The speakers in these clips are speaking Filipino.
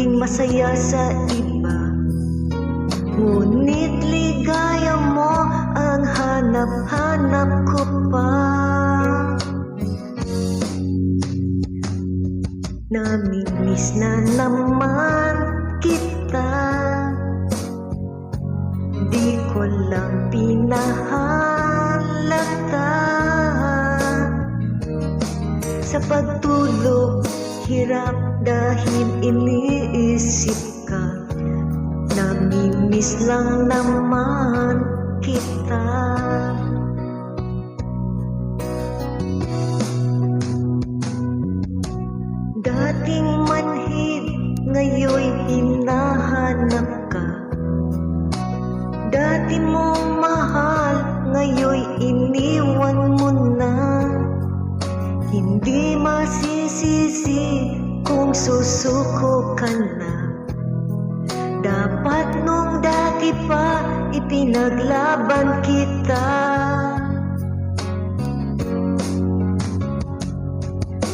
maging masaya sa iba. Ngunit ligaya mo ang hanap-hanap ko pa. Namimiss na naman kita, di ko lang pinahalata. Sa pagtulog, hirap dahil iniisip ka. Namimiss lang naman kita. Dating manhid, ngayon hinahanap ka. Dati mong mahal, ngayon iniwan mo na. Hindi masisisi kung susuko ka na. Dapat nung dati pa ipinaglaban kita.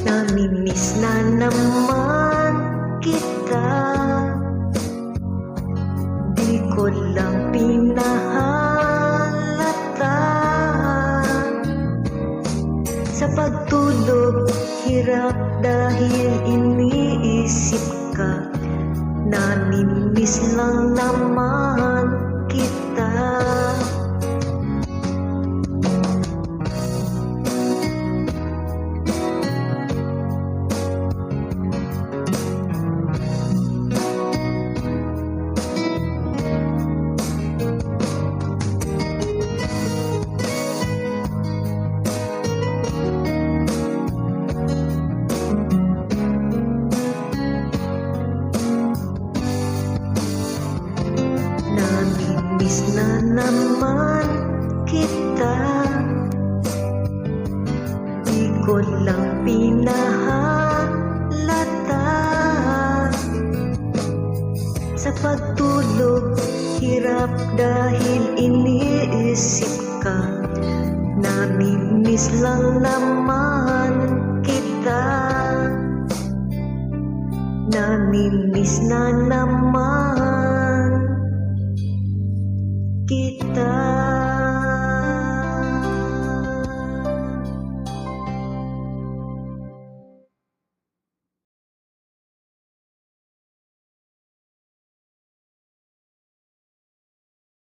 Namimiss na naman kita, di ko lang pinahalata. Sa pagtulog, hirap dahil iniisip ka. Namimiss lang naman kita. Namimiss na naman kita, di ko lang pinahalata. Sa pagtulog, hirap dahil iniisip ka. Namimiss lang naman kita. Namimiss na naman kita.